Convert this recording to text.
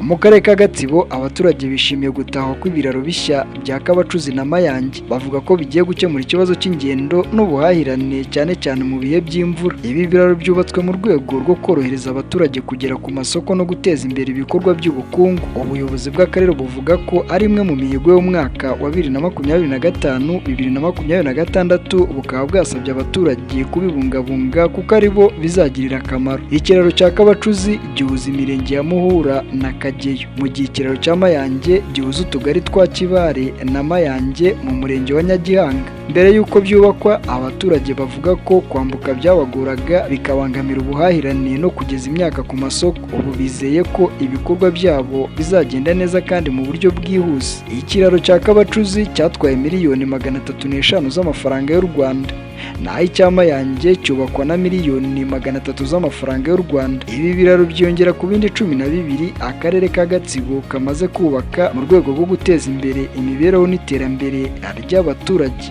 mu karere ka Gatsibo abaturage bishimiye gutaha kw'ibiraro bishya bya Kabacuzi na Mayange, bavuga ko bigiye gukemura ikibazo cy'ingendo n'ubuhahirane cyane cyane mu bihe by'imvura. Ibi biraro byubatswe mu rwego rwo korohereza abaturage kugera ku masoko no guteza imbere ibikorwa by'ubukungu. Ubuyobozi bw'akarere buvuga ko ari imwe mu mihigo y'umwaka wa 2025-2026, bukaba bwasabye abaturage kubibungabunga kuko ari bo bizagirira akamaro. Ikiraro cya Kabacuzi gihuza imirenge ya Muhura na Kageyo, mu gihe ikiraro cya Mayange gihuza utugari twa Kibare na Mayange mu murenge wa Nyagihanga. Mbere y'uko byubakwa, abaturage bavuga ko kwambuka byabagoraga bikabangamira ubuhahirane no kugeza imyaka ku masoko. Ubu bizeye ko ibikorwa byabo bizagenda neza kandi mu buryo bwihuse. Ikiraro cya Kabacuzi cyatwaye miliyoni 305 z'amafaranga y'u Rwanda, naho icya Mayange cyubakwa na miliyoni 300 z'amafaranga y'u Rwanda. Ibi biraro byiyongera ku bindi 12 akarere ka Gatsibo kamaze kubaka mu rwego rwo guteza imbere imibereho n'iterambere ry'abaturage.